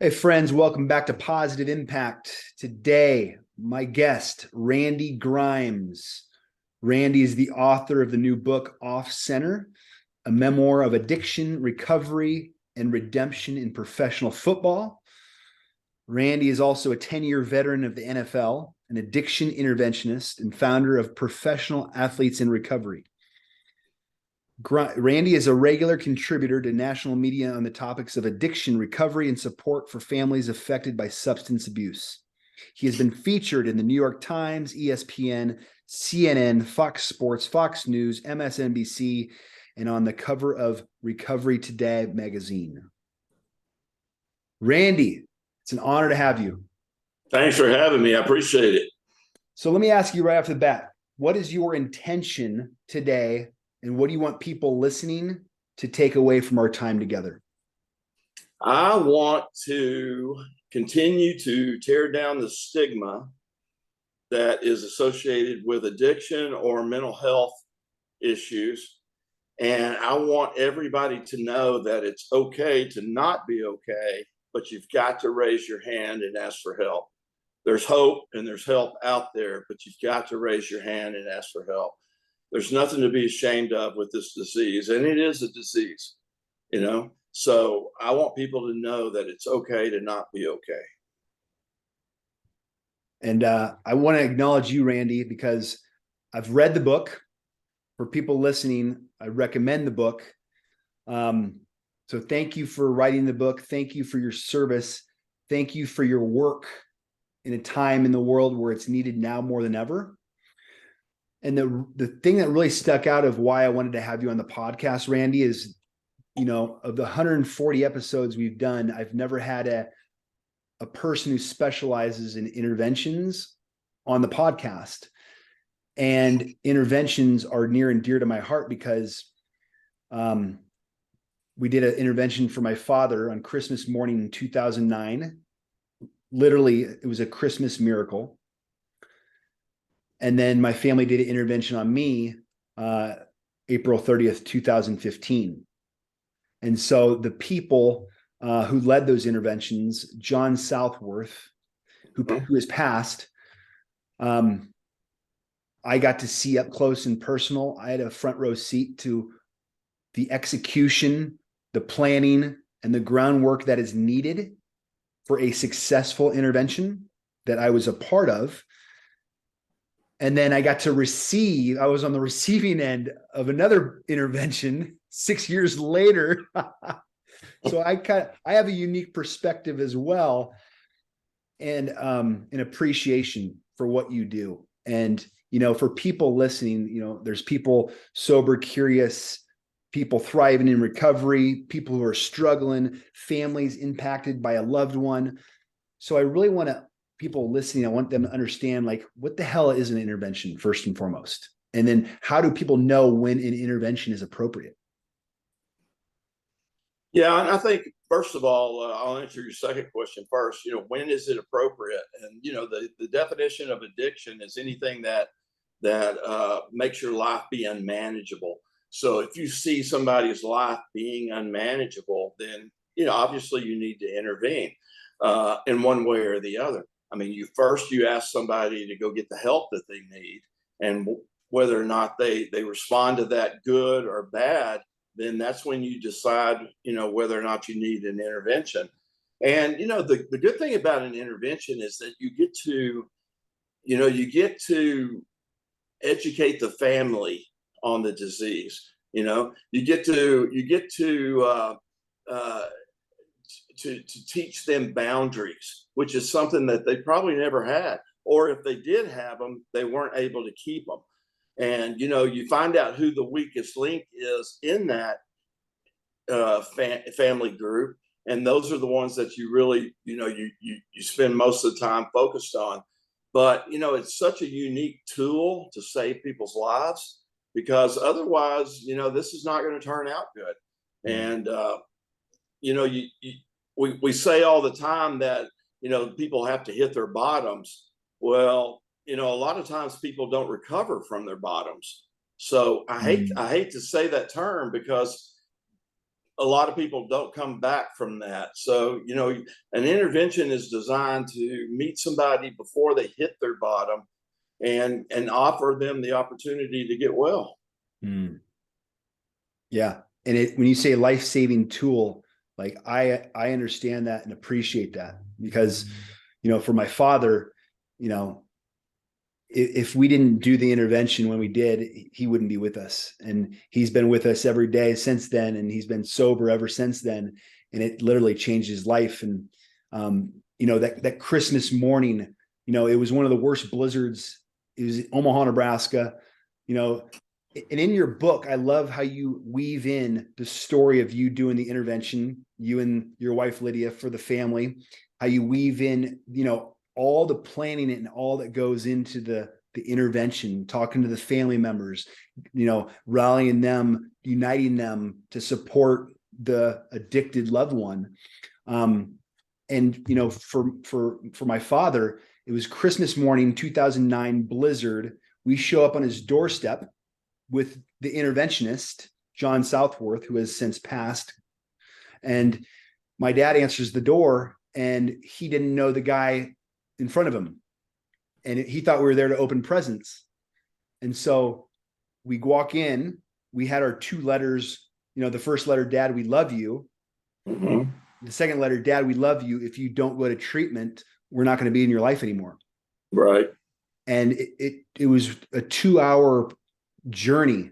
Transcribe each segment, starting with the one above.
Hey, friends, welcome back to Positive Impact. Today, my guest, Randy Grimes. Randy is the author of the new book, Off Center, a memoir of addiction, recovery, and redemption in professional football. Randy is also a 10-year veteran of the NFL, an addiction interventionist, and founder of Professional Athletes in Recovery. Randy is a regular contributor to national media on the topics of addiction, recovery, and support for families affected by substance abuse. He has been featured in the New York Times, ESPN, CNN, Fox Sports, Fox News, MSNBC, and on the cover of Recovery Today magazine. Randy, it's an honor to have you. Thanks for having me. I appreciate it. So let me ask you right off the bat, what is your intention today? And what do you want people listening to take away from our time together? I want to continue to tear down the stigma that is associated with addiction or mental health issues. And I want everybody to know that it's okay to not be okay, but you've got to raise your hand and ask for help. There's hope and there's help out there, but you've got to raise your hand and ask for help. There's nothing to be ashamed of with this disease, and it is a disease, So I want people to know that it's okay to not be okay. And I want to acknowledge you, Randy, because I've read the book. For people listening, I recommend the book. So thank you for writing the book. Thank you for your service. Thank you for your work in a time in the world where it's needed now more than ever. And the thing that really stuck out of why I wanted to have you on the podcast, Randy, is, of the 140 episodes we've done, I've never had a person who specializes in interventions on the podcast. And interventions are near and dear to my heart because we did an intervention for my father on Christmas morning in 2009. Literally, it was a Christmas miracle. And then my family did an intervention on me April 30th, 2015. And so the people who led those interventions, John Southworth, who has passed, I got to see up close and personal. I had a front row seat to the execution, the planning, and the groundwork that is needed for a successful intervention that I was a part of. And then I got to I was on the receiving end of another intervention 6 years later. So I have a unique perspective as well, and an appreciation for what you do. And, for people listening, there's people sober, curious, people thriving in recovery, people who are struggling, families impacted by a loved one. So I really want people listening, I want them to understand, what the hell is an intervention first and foremost? And then how do people know when an intervention is appropriate? Yeah, and I think, first of all, I'll answer your second question first. When is it appropriate? And, the definition of addiction is anything that makes your life be unmanageable. So if you see somebody's life being unmanageable, then, obviously you need to intervene in one way or the other. I mean, you ask somebody to go get the help that they need, and whether or not they respond to that good or bad, then that's when you decide, whether or not you need an intervention. And, the good thing about an intervention is that you get to educate the family on the disease. You get to teach them boundaries, which is something that they probably never had, or if they did have them, they weren't able to keep them. And you find out who the weakest link is in that family group, and those are the ones that you really you spend most of the time focused on. But it's such a unique tool to save people's lives, because otherwise this is not going to turn out good. And we say all the time that people have to hit their bottoms. Well, a lot of times people don't recover from their bottoms. So I hate to say that term, because a lot of people don't come back from that. So, an intervention is designed to meet somebody before they hit their bottom and offer them the opportunity to get well. Mm. Yeah. And when you say life-saving tool, like I understand that and appreciate that because, for my father, if we didn't do the intervention when we did, he wouldn't be with us. And he's been with us every day since then. And he's been sober ever since then. And it literally changed his life. And, that Christmas morning, it was one of the worst blizzards. It was Omaha, Nebraska, and in your book, I love how you weave in the story of you doing the intervention, you and your wife, Lydia, for the family, how you weave in, all the planning and all that goes into the intervention, talking to the family members, rallying them, uniting them to support the addicted loved one. For my father, it was Christmas morning, 2009 blizzard. We show up on his doorstep with the interventionist, John Southworth, who has since passed. And my dad answers the door and he didn't know the guy in front of him. And he thought we were there to open presents. And so we walk in, we had our 2 letters, the first letter, Dad, we love you. Mm-hmm. The second letter, Dad, we love you. If you don't go to treatment, we're not going to be in your life anymore. Right. And it was a 2-hour journey,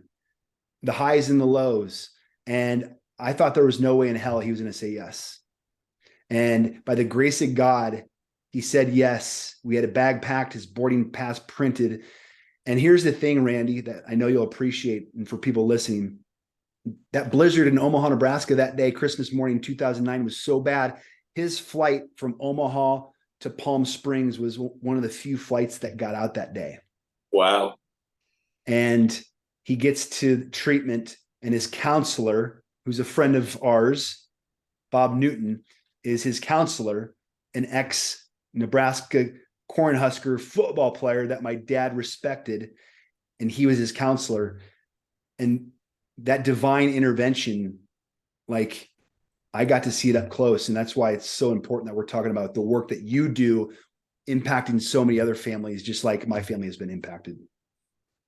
the highs and the lows. And I thought there was no way in hell he was going to say yes. And by the grace of God, he said yes. We had a bag packed, his boarding pass printed. And here's the thing, Randy, that I know you'll appreciate, and for people listening, that blizzard in Omaha, Nebraska that day, Christmas morning, 2009, was so bad. His flight from Omaha to Palm Springs was one of the few flights that got out that day. Wow. And he gets to treatment, and his counselor, who's a friend of ours, Bob Newton, is his counselor, an ex-Nebraska Cornhusker football player that my dad respected, and he was his counselor. And that divine intervention, like, I got to see it up close. And that's why it's so important that we're talking about the work that you do, impacting so many other families, just like my family has been impacted.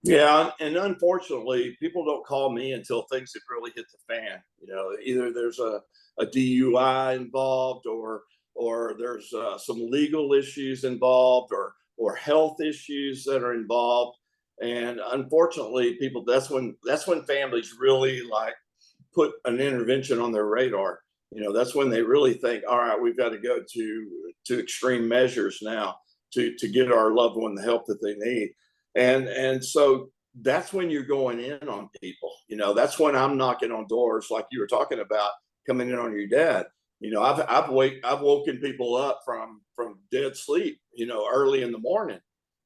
Yeah, and unfortunately, people don't call me until things have really hit the fan. Either there's a DUI involved, or there's some legal issues involved, or health issues that are involved. And unfortunately, people, that's when families really like put an intervention on their radar. That's when they really think, all right, we've got to go to extreme measures now to get our loved one the help that they need. And so that's when you're going in on people. That's when I'm knocking on doors, like you were talking about, coming in on your dad. I've woken people up from dead sleep, early in the morning.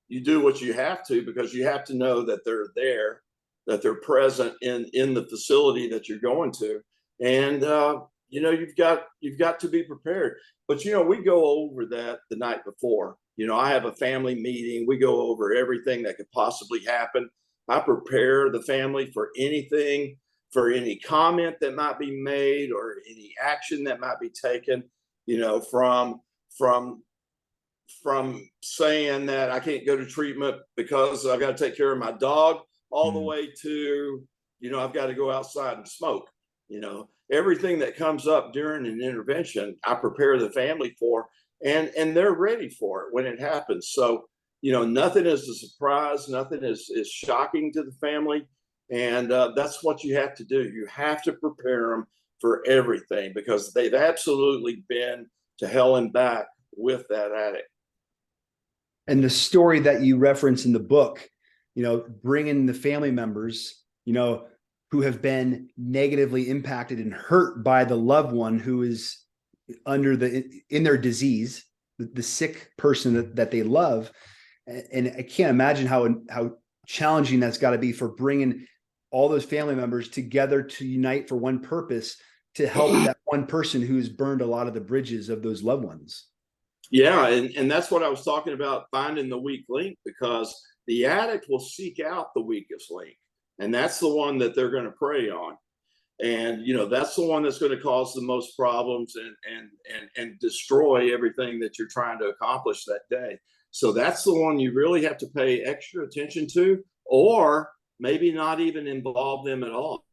You do what you have to, because you have to know that they're there, that they're present in the facility that you're going to. And you've got to be prepared. But we go over that the night before. I have a family meeting. We go over everything that could possibly happen. I prepare the family for anything, for any comment that might be made or any action that might be taken, from saying that I can't go to treatment because I've got to take care of my dog, all the way to, I've got to go outside and smoke. Everything that comes up during an intervention, I prepare the family for, and they're ready for it when it happens. So, nothing is a surprise. Nothing is shocking to the family. And that's what you have to do. You have to prepare them for everything, because they've absolutely been to hell and back with that addict. And the story that you reference in the book, bringing the family members, who have been negatively impacted and hurt by the loved one who is in their disease, the sick person that they love. And I can't imagine how challenging that's got to be for bringing all those family members together to unite for one purpose, to help that one person who's burned a lot of the bridges of those loved ones. Yeah, and that's what I was talking about, finding the weak link, because the addict will seek out the weakest link, and that's the one that they're going to prey on. And that's the one that's going to cause the most problems and destroy everything that you're trying to accomplish that day. So that's the one you really have to pay extra attention to, or maybe not even involve them at all.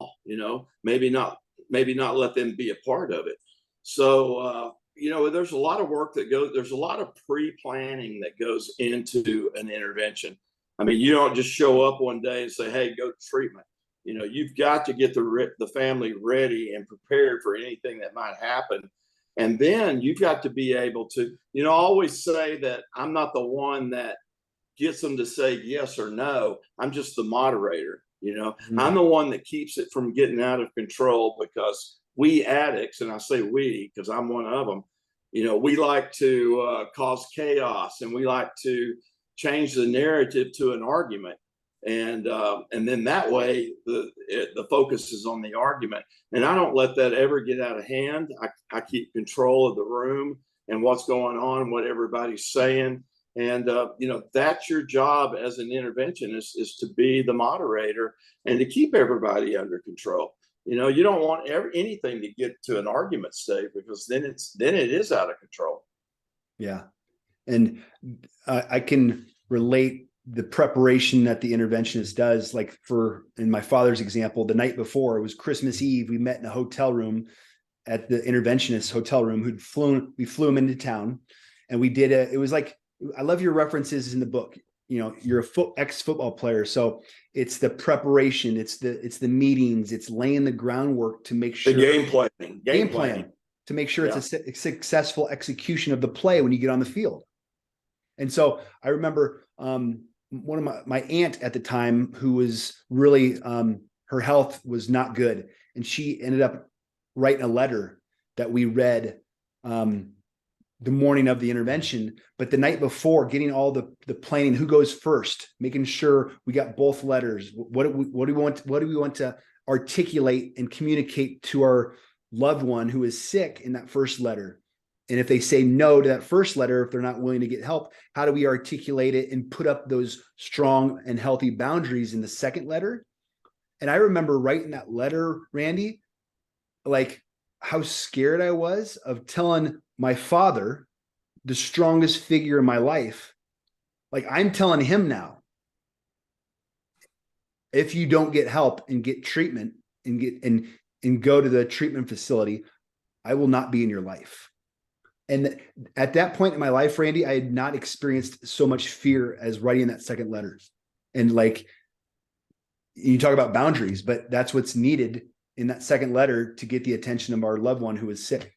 Maybe not let them be a part of it. So there's a lot of work there's a lot of pre-planning that goes into an intervention. I mean, you don't just show up one day and say, hey, go to treatment. You've got to get the family ready and prepared for anything that might happen. And then you've got to be able to, I always say that I'm not the one that gets them to say yes or no. I'm just the moderator. I'm the one that keeps it from getting out of control, because we addicts, and I say we because I'm one of them, we like to cause chaos, and we like to change the narrative to an argument. And then that way the focus is on the argument, and I don't let that ever get out of hand. I keep control of the room and what's going on, what everybody's saying. And that's your job as an interventionist, is to be the moderator and to keep everybody under control. You don't want anything to get to an argument stage, because then it is out of control. Yeah. And I can relate the preparation that the interventionist does. Like, in my father's example, the night before, it was Christmas Eve, we met in a hotel room at the interventionist hotel room. We flew him into town, and we did it was like, I love your references in the book. You're a ex-football player, so it's the preparation, it's the meetings, it's laying the groundwork to make sure the game planning to make sure it's a successful execution of the play when you get on the field. And so I remember one of my aunt at the time, who was really her health was not good, and she ended up writing a letter that we read the morning of the intervention, but the night before, getting all the planning, who goes first, making sure we got both letters. What do we want to articulate and communicate to our loved one who is sick in that first letter? And if they say no to that first letter, if they're not willing to get help, how do we articulate it and put up those strong and healthy boundaries in the second letter? And I remember writing that letter, Randy, like how scared I was of telling my father, the strongest figure in my life, like, I'm telling him now, if you don't get help and get treatment and go to the treatment facility, I will not be in your life. And at that point in my life, Randy, I had not experienced so much fear as writing that second letter. And like, you talk about boundaries, but that's what's needed in that second letter to get the attention of our loved one who is sick.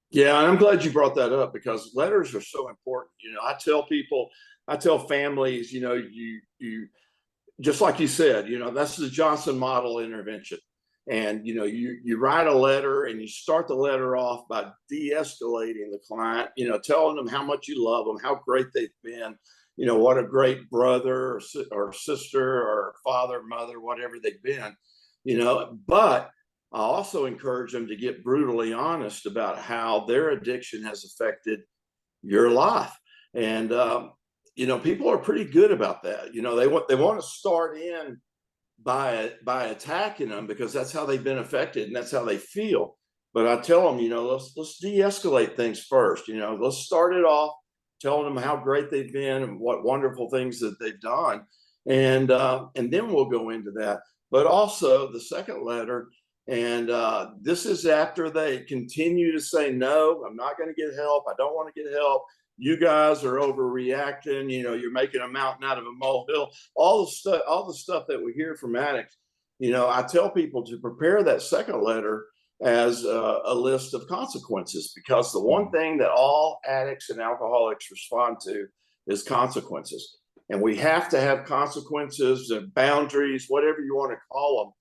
Yeah, and I'm glad you brought that up, because letters are so important. I tell families, you just like you said, that's the Johnson model intervention. And you write a letter, and you start the letter off by de-escalating the client, telling them how much you love them, how great they've been, what a great brother or sister or father, mother, whatever they've been, but I also encourage them to get brutally honest about how their addiction has affected your life. And people are pretty good about that. They want to start in by attacking them, because that's how they've been affected and that's how they feel. But I tell them, let's de-escalate things first. Let's start it off telling them how great they've been and what wonderful things that they've done, and then we'll go into that. But also the second letter, and this is after they continue to say, no, I'm not going to get help. I don't want to get help. You guys are overreacting. You're making a mountain out of a molehill. All the stuff that we hear from addicts. I tell people to prepare that second letter as a list of consequences, because the one thing that all addicts and alcoholics respond to is consequences. And we have to have consequences and boundaries, whatever you want to call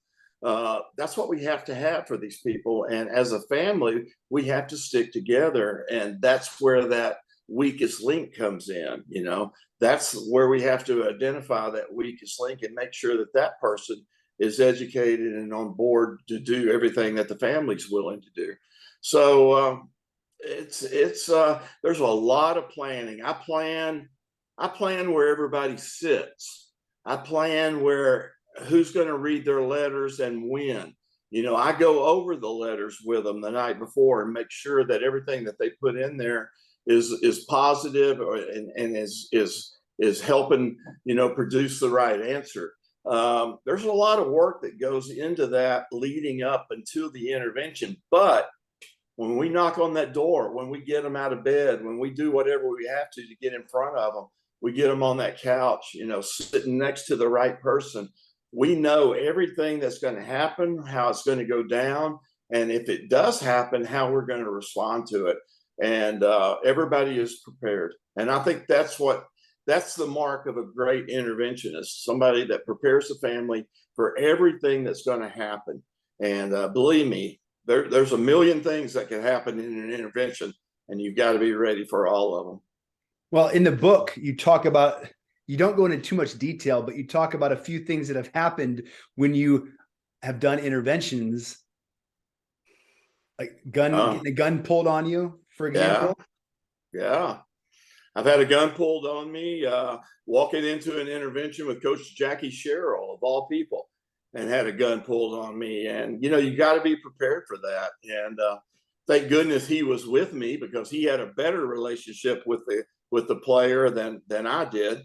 them. That's what we have to have for these people. And as a family, we have to stick together. And that's where that weakest link comes in. That's where we have to identify that weakest link and make sure that that person is educated and on board to do everything that the family's willing to do. So there's a lot of planning. I plan where everybody sits. I plan who's going to read their letters and when. I go over the letters with them the night before and make sure that everything that they put in there is positive, and is helping, produce the right answer. There's a lot of work that goes into that leading up until the intervention. But when we knock on that door, when we get them out of bed, when we do whatever we have to get in front of them, we get them on that couch, sitting next to the right person. We know everything that's going to happen, how it's going to go down, and if it does happen, how we're going to respond to it. And everybody is prepared. And I think that's the mark of a great interventionist, somebody that prepares the family for everything that's going to happen. And believe me, there's a million things that can happen in an intervention, and you've got to be ready for all of them. Well, in the book, you talk about, you don't go into too much detail, but you talk about a few things that have happened when you have done interventions, like getting a gun pulled on you, for example. Yeah. I've had a gun pulled on me, walking into an intervention with Coach Jackie Sherrill, of all people, and had a gun pulled on me. And, you got to be prepared for that. And thank goodness he was with me, because he had a better relationship with the player than I did.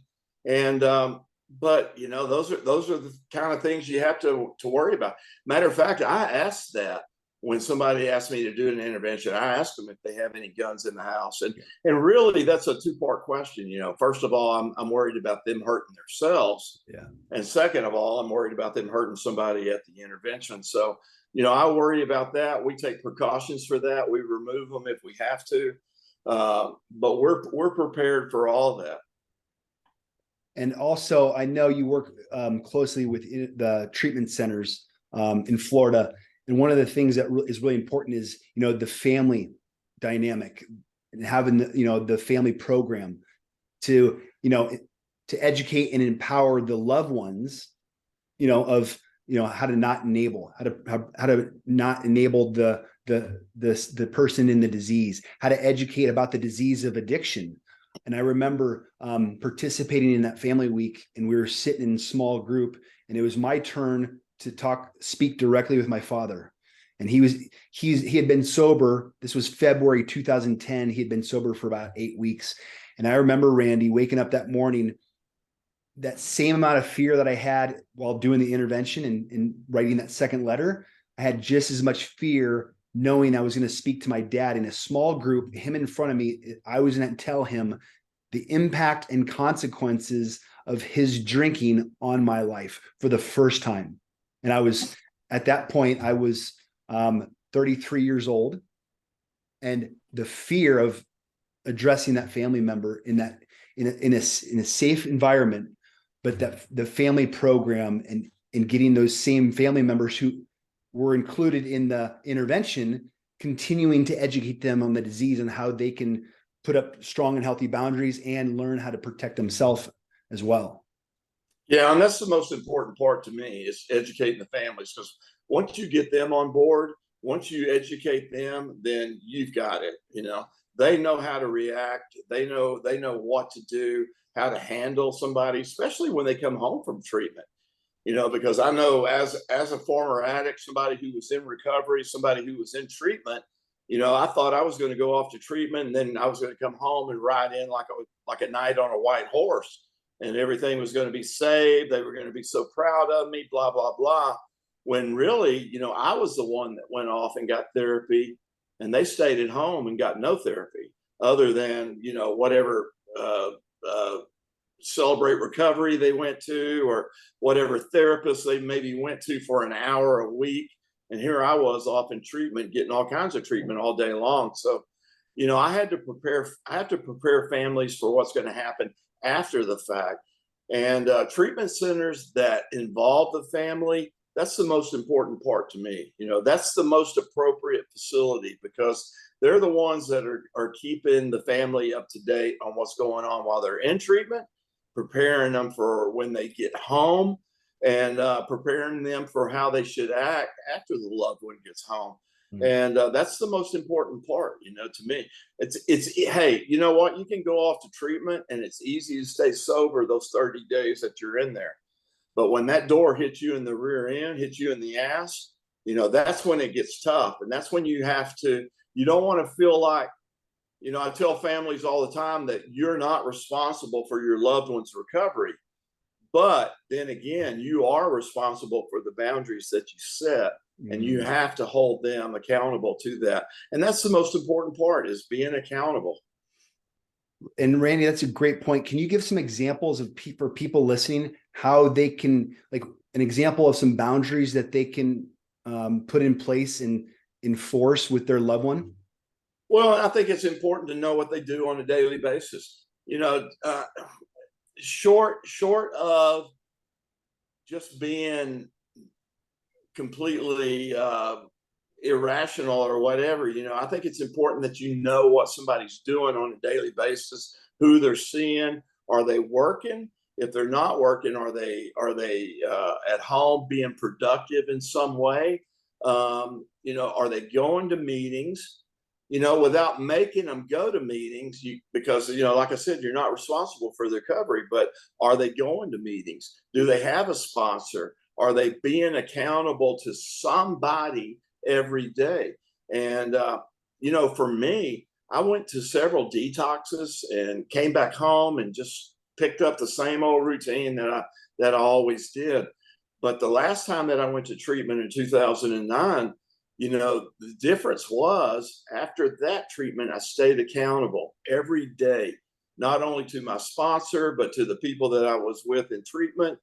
And but those are the kind of things you have to worry about. Matter of fact, I asked that when somebody asked me to do an intervention. I asked them if they have any guns in the house, and really that's a two-part question. First of all, I'm worried about them hurting themselves, and second of all, I'm worried about them hurting somebody at the intervention. So I worry about that. We take precautions for that. We remove them if we have to, but we're prepared for all that. And also, I know you work closely with the treatment centers in Florida. And one of the things that is really important is, the family dynamic, and having the family program to educate and empower the loved ones, of how to not enable, how to not enable the person in the disease, how to educate about the disease of addiction. And I remember participating in that family week, and we were sitting in a small group, and it was my turn to speak directly with my father. And he had been sober. This was February 2010. He had been sober for about 8 weeks. And I remember, Randy, waking up that morning, that same amount of fear that I had while doing the intervention and writing that second letter, I had just as much fear knowing I was going to speak to my dad in a small group, him in front of me. I was going to tell him the impact and consequences of his drinking on my life for the first time. And at that point, I was 33 years old. And the fear of addressing that family member in a safe environment, but that the family program and getting those same family members who were included in the intervention, continuing to educate them on the disease and how they can put up strong and healthy boundaries and learn how to protect themselves as well. Yeah, and that's the most important part to me, is educating the families, because once you get them on board, once you educate them, then you've got it. They know how to react. They know what to do, how to handle somebody, especially when they come home from treatment. Because I know as a former addict, somebody who was in recovery, somebody who was in treatment, I thought I was going to go off to treatment, and then I was going to come home and ride in like a knight on a white horse, and everything was going to be saved. They were going to be so proud of me, blah, blah, blah. When really, I was the one that went off and got therapy, and they stayed at home and got no therapy other than, whatever Celebrate Recovery they went to, or whatever therapist they maybe went to for an hour a week. And here I was off in treatment, getting all kinds of treatment all day long. So, I have to prepare families for what's going to happen after the fact. And treatment centers that involve the family, that's the most important part to me. That's the most appropriate facility, because they're the ones that are keeping the family up to date on what's going on while they're in treatment, preparing them for when they get home, and preparing them for how they should act after the loved one gets home. And that's the most important part, to me. Hey, you know what? You can go off to treatment, and it's easy to stay sober those 30 days that you're in there. But when that door hits you in the rear end, hits you in the ass, that's when it gets tough. And that's when you don't want to feel like, I tell families all the time that you're not responsible for your loved one's recovery. But then again, you are responsible for the boundaries that you set, and you have to hold them accountable to that. And that's the most important part, is being accountable. And Randy, that's a great point. Can you give some examples of for people listening, how they can, like an example of some boundaries that they can put in place and enforce with their loved one? Well, I think it's important to know what they do on a daily basis. Short of just being completely irrational or whatever, I think it's important that you know what somebody's doing on a daily basis, who they're seeing. Are they working? If they're not working, are they at home being productive in some way? Are they going to meetings? Without making them go to meetings, because, like I said, you're not responsible for their recovery, but are they going to meetings? Do they have a sponsor? Are they being accountable to somebody every day? And, for me, I went to several detoxes and came back home and just picked up the same old routine that I always did. But the last time that I went to treatment in 2009, the difference was, after that treatment, I stayed accountable every day, not only to my sponsor, but to the people that I was with in treatment.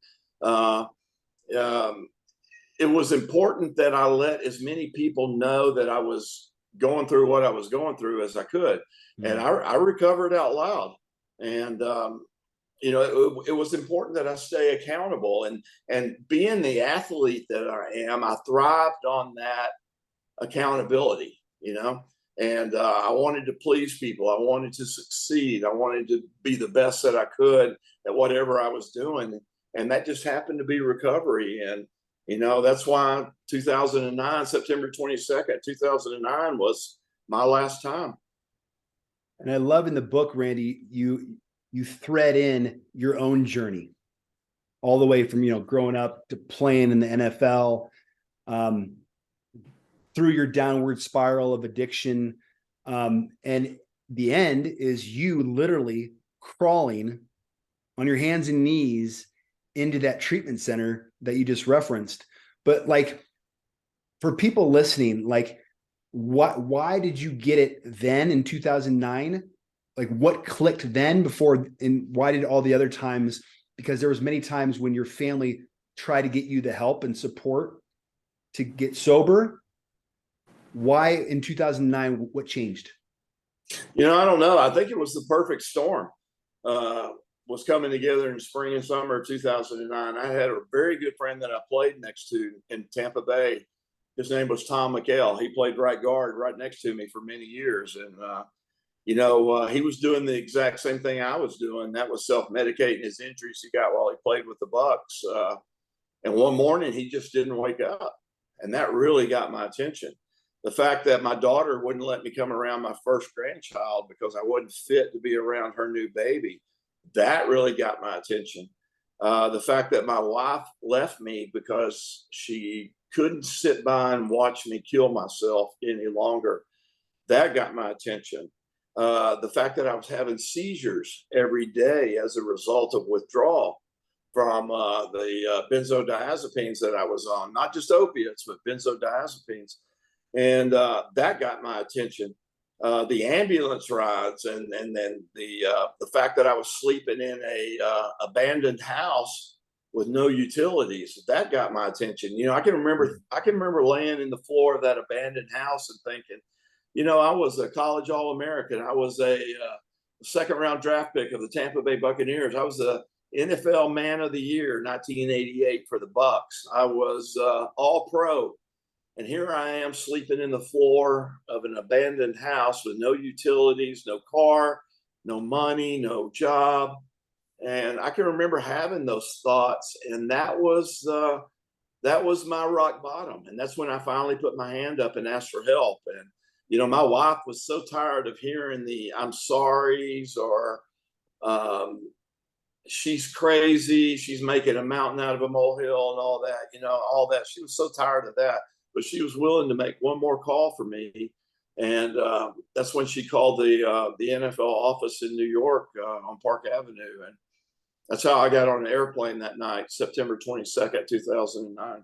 It was important that I let as many people know that I was going through what I was going through as I could. And I recovered out loud. And, it was important that I stay accountable. And being the athlete that I am, I thrived on that accountability, and I wanted to please people. I wanted to succeed. I wanted to be the best that I could at whatever I was doing. And that just happened to be recovery. And, that's why 2009, September 22nd, 2009 was my last time. And I love in the book, Randy, you thread in your own journey all the way from, growing up to playing in the NFL, through your downward spiral of addiction. And the end is you literally crawling on your hands and knees into that treatment center that you just referenced. But like, for people listening, like, why did you get it then in 2009? Like, what clicked then before, and why did all the other times? Because there was many times when your family tried to get you the help and support to get sober. Why in 2009? What changed? I don't know. I think it was the perfect storm. Was coming together in spring and summer of 2009. I had a very good friend that I played next to in Tampa Bay. His name was Tom McHale. He played right guard right next to me for many years. And, he was doing the exact same thing I was doing. That was self-medicating his injuries he got while he played with the Bucks. And one morning he just didn't wake up. And that really got my attention. The fact that my daughter wouldn't let me come around my first grandchild because I wasn't fit to be around her new baby, that really got my attention. The fact that my wife left me because she couldn't sit by and watch me kill myself any longer, that got my attention. The fact that I was having seizures every day as a result of withdrawal from the benzodiazepines that I was on, not just opiates, but benzodiazepines. And that got my attention. The ambulance rides, and then the fact that I was sleeping in a abandoned house with no utilities, that got my attention. I can remember laying in the floor of that abandoned house and thinking, I was a college All-American. I was a second round draft pick of the Tampa Bay Buccaneers. I was a NFL Man of the Year 1988 for the Bucks. I was all pro. And here I am sleeping in the floor of an abandoned house with no utilities, no car, no money, no job. And I can remember having those thoughts. And that was my rock bottom. And that's when I finally put my hand up and asked for help. And, my wife was so tired of hearing the I'm sorry's or she's crazy, she's making a mountain out of a molehill and all that, all that. She was so tired of that. but she was willing to make one more call for me. And that's when she called the NFL office in New York on Park Avenue. And that's how I got on an airplane that night, September 22nd, 2009.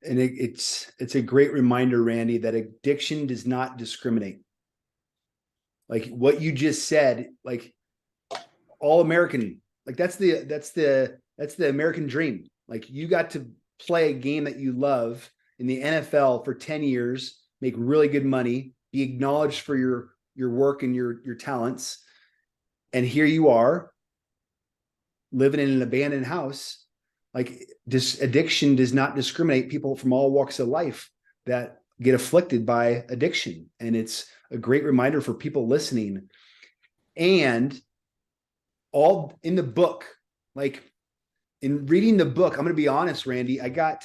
And it's a great reminder, Randy, that addiction does not discriminate. Like what you just said, like all American, like that's the American dream. Like you got to play a game that you love in the NFL for 10 years, make really good money, be acknowledged for your work and your talents. And here you are living in an abandoned house. Like this addiction does not discriminate. People from all walks of life that get afflicted by addiction. And it's a great reminder for people listening. And all in the book, like in reading the book, I'm going to be honest, Randy, I got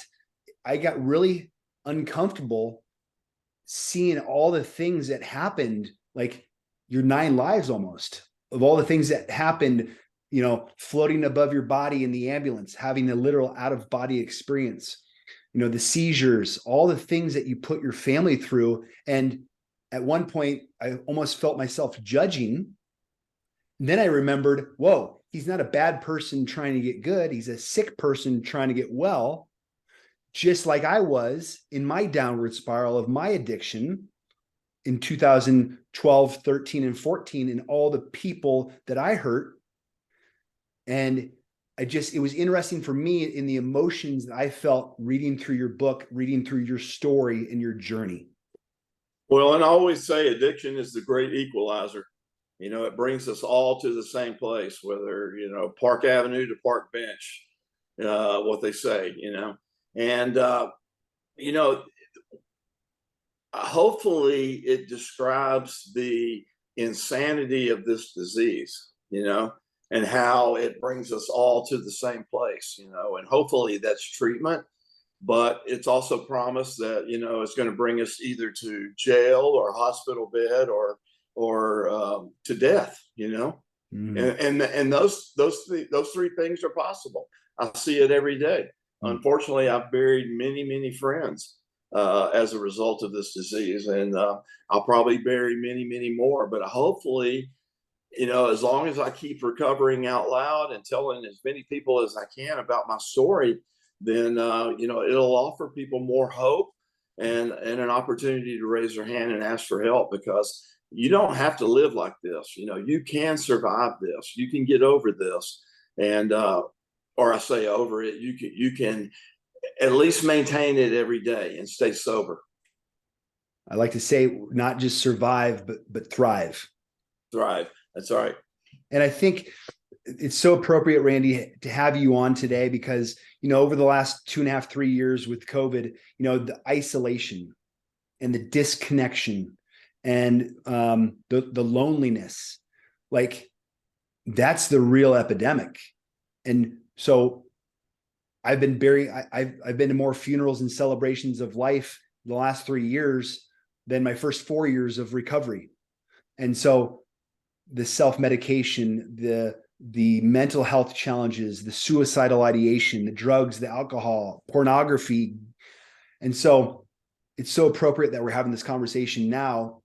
really uncomfortable seeing all the things that happened, like your 9 lives almost, of all the things that happened, you know, floating above your body in the ambulance, having a literal out of body experience, you know, the seizures, all the things that you put your family through. And at one point, I almost felt myself judging. And then I remembered, whoa, he's not a bad person trying to get good. He's a sick person trying to get well, just like I was in my downward spiral of my addiction in 2012, 13, and 14, and all the people that I hurt. And it was interesting for me in the emotions that I felt reading through your book, reading through your story and your journey. Well, and I always say addiction is the great equalizer. You know, it brings us all to the same place, whether, you know, Park Avenue to Park Bench, what they say, you know. And, you know, hopefully it describes the insanity of this disease, you know, and how it brings us all to the same place, you know, and hopefully that's treatment. But it's also promised that, you know, it's going to bring us either to jail or hospital bed or to death, you know. And those three things are possible. I see it every day. Unfortunately, I've buried many friends as a result of this disease, and I'll probably bury many more. But hopefully, you know, as long as I keep recovering out loud and telling as many people as I can about my story, then you know, it'll offer people more hope and an opportunity to raise their hand and ask for help, because you don't have to live like this. You know, you can survive this. You can get over this, and or I say over it. You can at least maintain it every day and stay sober. I like to say not just survive, but thrive. Thrive. That's right. And I think it's so appropriate, Randy, to have you on today because, you know, over the last 2.5, 3 years with COVID, you know, the isolation and the disconnection and the loneliness, like that's the real epidemic. And so I've been I've been to more funerals and celebrations of life the last 3 years than my first 4 years of recovery. And so the self-medication, the mental health challenges, the suicidal ideation, the drugs, the alcohol, pornography. And so it's so appropriate that we're having this conversation now,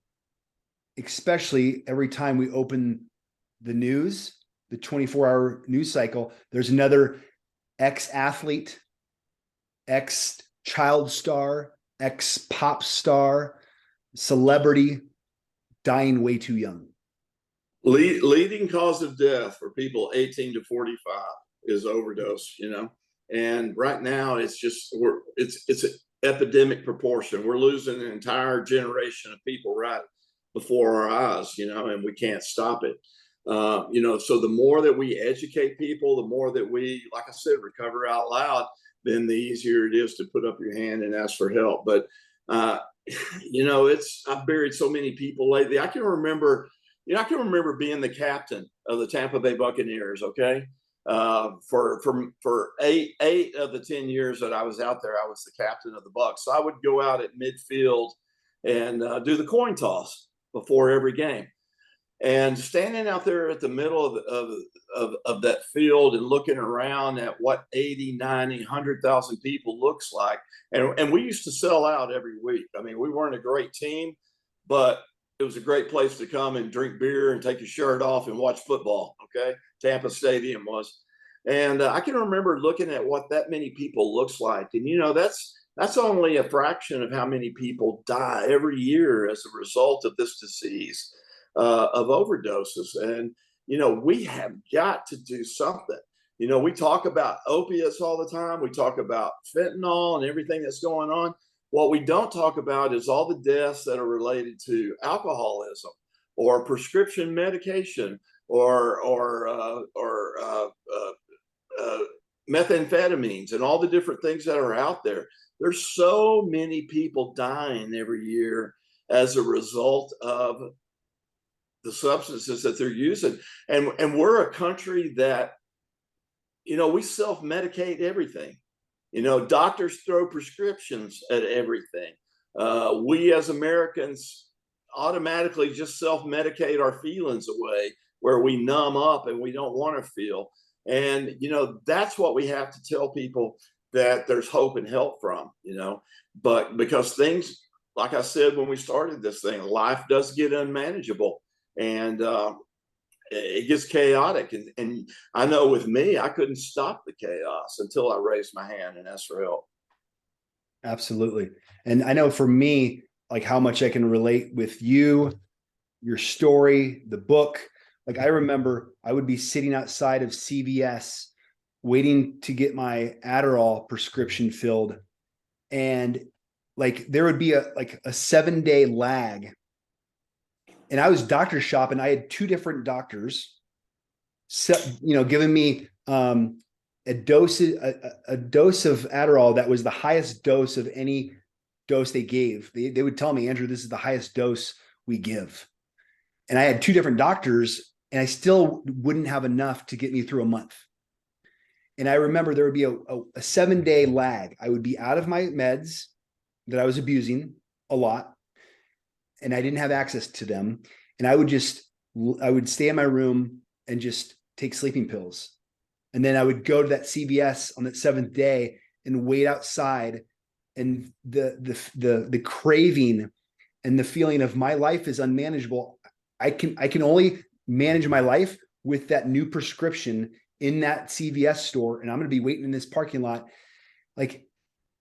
especially every time we open the news, the 24-hour news cycle, there's another ex-athlete, ex-child star, ex-pop star, celebrity dying way too young. Leading cause of death for people 18 to 45 is overdose, you know. And right now it's just it's an epidemic proportion. We're losing an entire generation of people right before our eyes, you know, and we can't stop it. You know, so the more that we educate people, the more that we, like I said, recover out loud, then the easier it is to put up your hand and ask for help. But you know, I've buried so many people lately. I can remember being the captain of the Tampa Bay Buccaneers. Okay, for eight of the 10 years that I was out there, I was the captain of the Bucs. So I would go out at midfield and do the coin toss before every game. And standing out there at the middle of that field and looking around at what 80, 90, 100,000 people looks like. And we used to sell out every week. I mean, we weren't a great team, but it was a great place to come and drink beer and take your shirt off and watch football. Okay. Tampa Stadium was. And I can remember looking at what that many people looks like. And, that's only a fraction of how many people die every year as a result of this disease, of overdoses. And, we have got to do something. We talk about opiates all the time. We talk about fentanyl and everything that's going on. What we don't talk about is all the deaths that are related to alcoholism or prescription medication or methamphetamines and all the different things that are out there. There's so many people dying every year as a result of the substances that they're using. And we're a country that, we self-medicate everything. Doctors throw prescriptions at everything. We as Americans automatically just self-medicate our feelings away, where we numb up and we don't want to feel. And, that's what we have to tell people, that there's hope and help from, but because things, like I said, when we started this thing, life does get unmanageable, and it gets chaotic. And I know with me, I couldn't stop the chaos until I raised my hand and asked for help. Absolutely. And I know for me, like how much I can relate with you, your story, the book. Like I remember I would be sitting outside of CVS waiting to get my Adderall prescription filled. And like there would be a 7-day lag. And I was doctor shopping. I had 2 different doctors, giving me a dose of Adderall that was the highest dose of any dose they gave. They would tell me, Andrew, this is the highest dose we give. And I had 2 different doctors, and I still wouldn't have enough to get me through a month. And I remember there would be a 7-day lag. I would be out of my meds that I was abusing a lot, and I didn't have access to them. And I would stay in my room and just take sleeping pills. And then I would go to that CVS on that 7th day and wait outside. And the craving and the feeling of my life is unmanageable. I can only manage my life with that new prescription in that CVS store, and I'm going to be waiting in this parking lot. Like,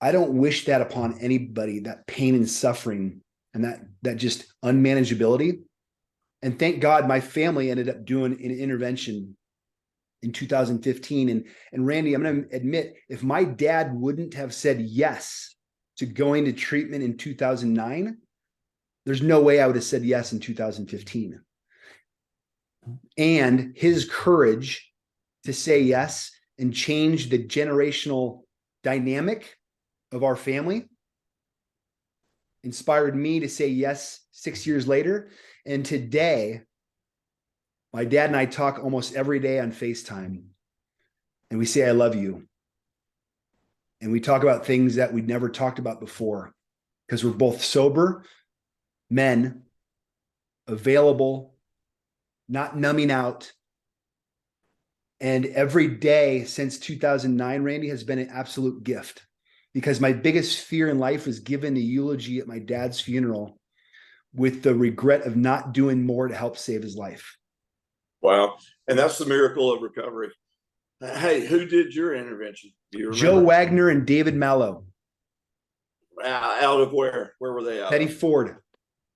I don't wish that upon anybody, that pain and suffering and that just unmanageability. And thank God my family ended up doing an intervention in 2015. And Randy, I'm going to admit, if my dad wouldn't have said yes to going to treatment in 2009, there's no way I would have said yes in 2015. And his courage to say yes and change the generational dynamic of our family inspired me to say yes 6 years later. And today, my dad and I talk almost every day on FaceTime, and we say, I love you. And we talk about things that we'd never talked about before, because we're both sober men, available, not numbing out. And every day since 2009, Randy, has been an absolute gift, because my biggest fear in life was giving the eulogy at my dad's funeral with the regret of not doing more to help save his life. Wow. And that's the miracle of recovery. Hey, who did your intervention? Do you remember? Joe Wagner and David Mallow. Out of where? Where were they out? Petty Ford.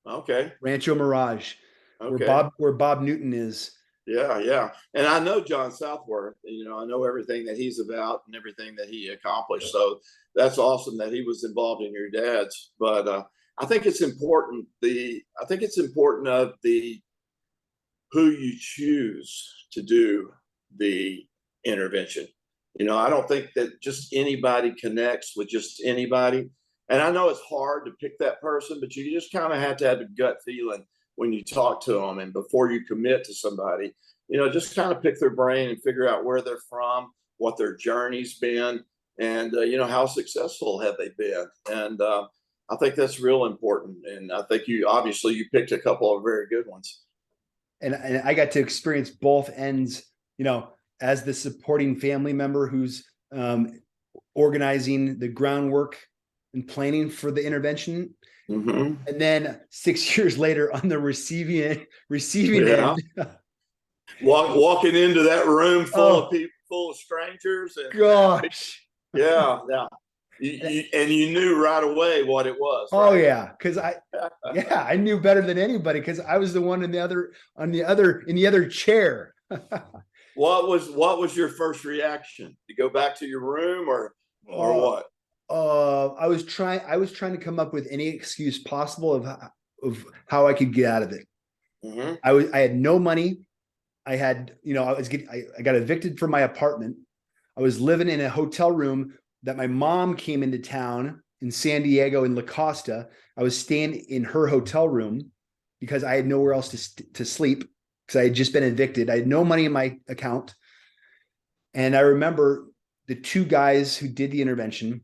Okay. Rancho Mirage. Okay. Where Bob Newton is. Yeah, yeah. And I know John Southworth. I know everything that he's about and everything that he accomplished. So that's awesome that he was involved in your dad's. But I think it's important. Of the who you choose to do the intervention. I don't think that just anybody connects with just anybody. And I know it's hard to pick that person, but you just kind of have to have a gut feeling when you talk to them, and before you commit to somebody, just kind of pick their brain and figure out where they're from, what their journey's been, and how successful have they been. And I think that's real important. And I think you picked a couple of very good ones. and I got to experience both ends, as the supporting family member who's organizing the groundwork and planning for the intervention. Mm-hmm. And then 6 years later on the receiving Yeah. end. Walking into that room full of Oh people, full of strangers, and gosh. yeah, yeah. And you knew right away what it was, Oh right? yeah. I knew better than anybody because I was the one in the other chair. What was your first reaction? To go back to your room or Uh, what? I was trying to come up with any excuse possible of how I could get out of it. Mm-hmm. I had no money. I had, I got evicted from my apartment. I was living in a hotel room that my mom came into town in San Diego in La Costa. I was staying in her hotel room because I had nowhere else to sleep because I had just been evicted. I had no money in my account. And I remember the two guys who did the intervention,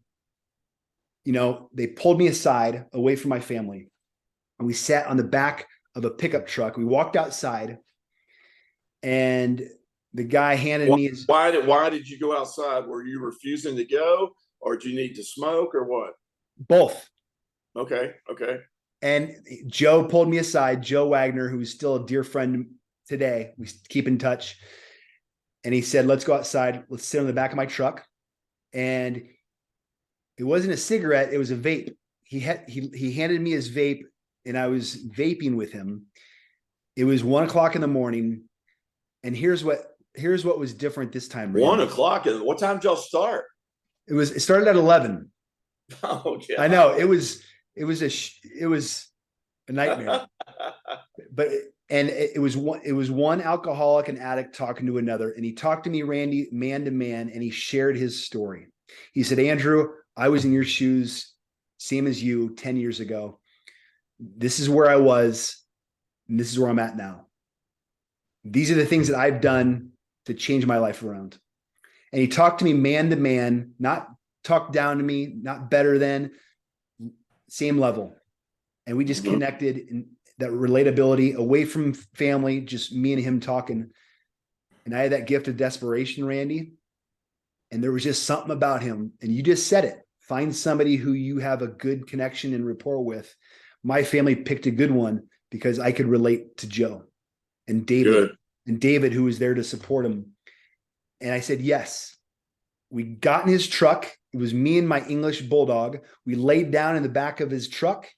they pulled me aside away from my family. And we sat on the back of a pickup truck. We walked outside and the guy handed me his. Why did you go outside? Were you refusing to go, or do you need to smoke, or what? Both. Okay. And Joe pulled me aside, Joe Wagner, who's still a dear friend today. We keep in touch. And he said, let's go outside. Let's sit on the back of my truck. And it wasn't a cigarette. It was a vape. He handed me his vape and I was vaping with him. It was 1 o'clock in the morning. And here's what was different this time, Randy. 1 o'clock. What time did y'all start? It started at 11. Oh, yeah. I know it was a nightmare. But it was one alcoholic and addict talking to another, and he talked to me, Randy, man to man, and he shared his story. He said, Andrew, I was in your shoes, same as you 10 years ago. This is where I was, and this is where I'm at now. These are the things that I've done to change my life around. And he talked to me man to man, not talked down to me, not better than, same level. And we just connected in that relatability away from family, just me and him talking. And I had that gift of desperation, Randy. And there was just something about him. And you just said it. Find somebody who you have a good connection and rapport with. My family picked a good one because I could relate to Joe and David, who was there to support him. And I said, yes. We got in his truck. It was me and my English bulldog. We laid down in the back of his truck,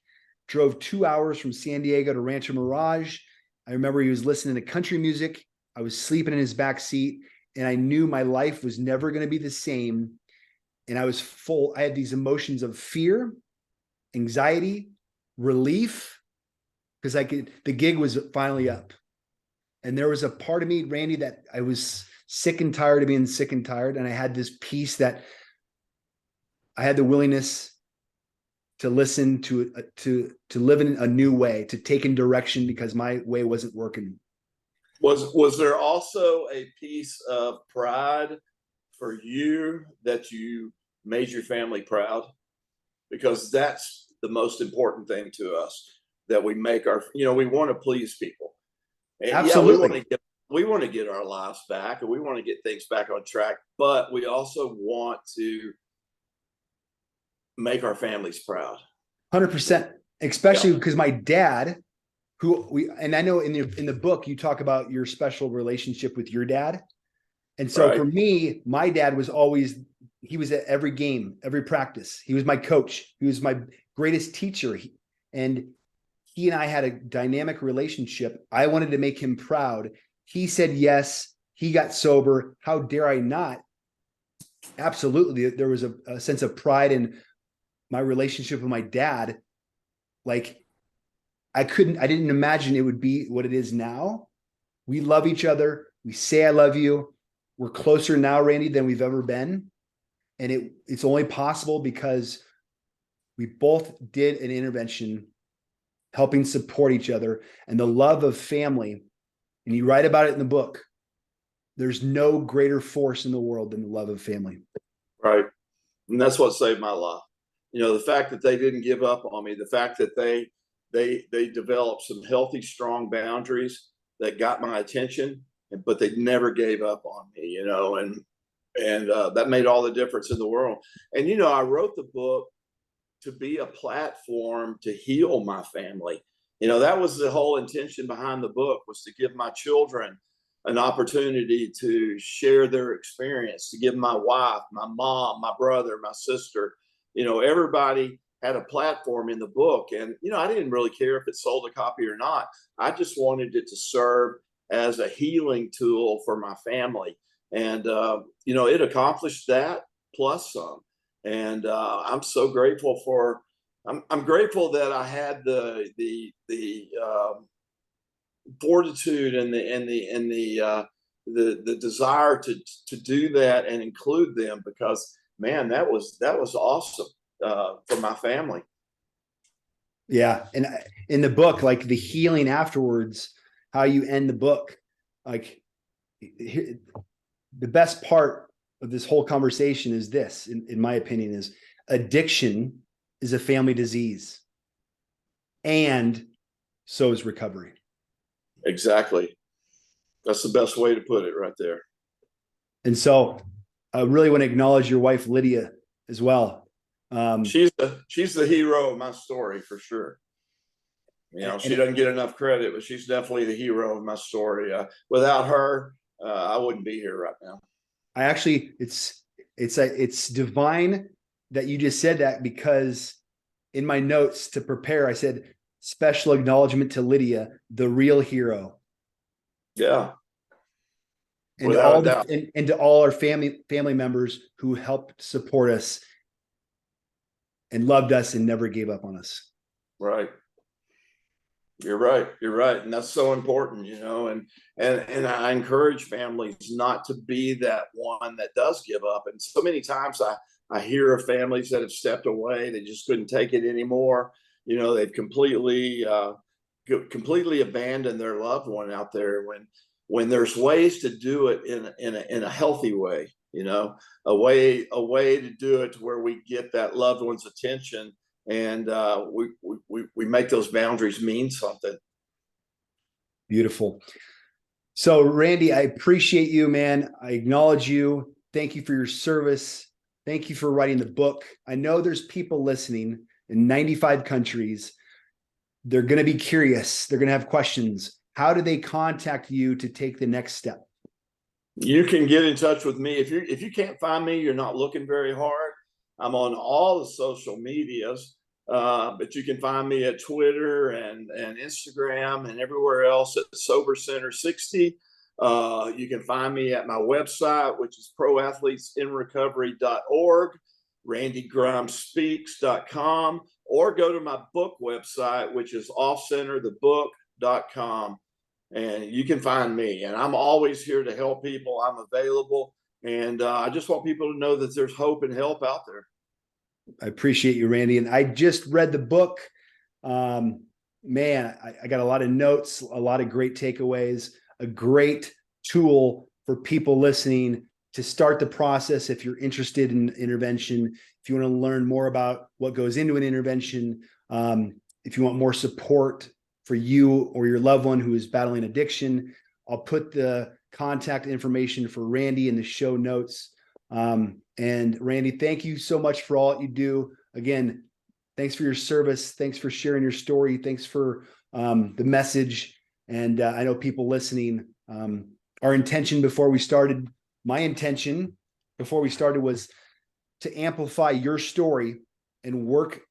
drove 2 hours from San Diego to Rancho Mirage. I remember he was listening to country music. I was sleeping in his back seat, and I knew my life was never going to be the same. And I was full. I had these emotions of fear, anxiety, relief, because the gig was finally up. And there was a part of me, Randy, that I was sick and tired of being sick and tired. And I had this peace that I had the willingness to listen, to live in a new way, to take in direction because my way wasn't working. Was there also a piece of pride for you that you made your family proud? Because that's the most important thing to us, that we make we want to please people. And absolutely. Yeah, we want to get our lives back, and we want to get things back on track, but we also want to make our families proud. 100%, especially because my dad, and I know in the book you talk about your special relationship with your dad. And so for me, my dad was he was at every game, every practice. He was my coach. He was my greatest teacher. And he and I had a dynamic relationship. I wanted to make him proud. He said yes. He got sober. How dare I not? Absolutely. There was a sense of pride in my relationship with my dad. Like I didn't imagine it would be what it is now. We love each other. We say, I love you. We're closer now, Randy, than we've ever been. And it's only possible because we both did an intervention helping support each other, and the love of family. And you write about it in the book. There's no greater force in the world than the love of family. Right. And that's what saved my life. The fact that they didn't give up on me, the fact that they developed some healthy, strong boundaries, that got my attention, but they never gave up on me, and that made all the difference in the world. And, I wrote the book to be a platform to heal my family. That was the whole intention behind the book, was to give my children an opportunity to share their experience, to give my wife, my mom, my brother, my sister, everybody had a platform in the book. And, I didn't really care if it sold a copy or not. I just wanted it to serve as a healing tool for my family. And, it accomplished that plus some. And I'm so grateful for, I'm grateful that I had the fortitude and the desire to do that and include them, because, man, that was awesome for my family. Yeah. And in the book, like the healing afterwards, how you end the book, like the best part of this whole conversation is this, in my opinion, is addiction is a family disease, and so is recovery. Exactly. That's the best way to put it right there. And so I really want to acknowledge your wife, Lydia, as well. She's the hero of my story for sure. She doesn't get enough credit, but she's definitely the hero of my story. Without her, I wouldn't be here right now. I actually, it's divine that you just said that, because in my notes to prepare, I said, special acknowledgement to Lydia, the real hero. Yeah. And to all our family members who helped support us and loved us and never gave up on us. Right. You're right. And that's so important, and I encourage families not to be that one that does give up. And so many times I hear of families that have stepped away. They just couldn't take it anymore. They've completely abandoned their loved one out there, when there's ways to do it in a healthy way, a way to do it to where we get that loved one's attention, and we make those boundaries mean something. Beautiful. So, Randy, I appreciate you, man. I acknowledge you. Thank you for your service. Thank you for writing the book. I know there's people listening in 95 countries. They're going to be curious. They're going to have questions. How do they contact you to take the next step? You can get in touch with me. If you can't find me, you're not looking very hard. I'm on all the social medias, but you can find me at Twitter and Instagram and everywhere else at Sober Center 60. You can find me at my website, which is proathletesinrecovery.org, randygrimespeaks.com, or go to my book website, which is offcenterthebook.com. And you can find me, and I'm always here to help people. I'm available. And I just want people to know that there's hope and help out there. I appreciate you, Randy. And I just read the book. Man, I got a lot of notes, a lot of great takeaways, a great tool for people listening to start the process. If you're interested in intervention, if you want to learn more about what goes into an intervention, if you want more support for you or your loved one who is battling addiction, I'll put the contact information for Randy in the show notes. And Randy, thank you so much for all you do. Again, thanks for your service. Thanks for sharing your story. Thanks for the message. And I know people listening, our intention before we started, my intention before we started was to amplify your story and work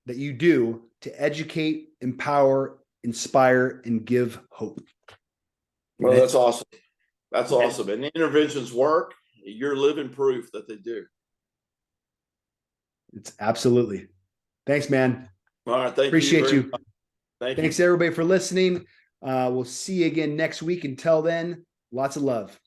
that you do to educate, empower, inspire, and give hope. Well, that's awesome. That's awesome. And the interventions work. You're living proof that they do. It's absolutely. Thanks, man. All right. Thank Appreciate you. Thanks everybody for listening. We'll see you again next week. Until then, lots of love.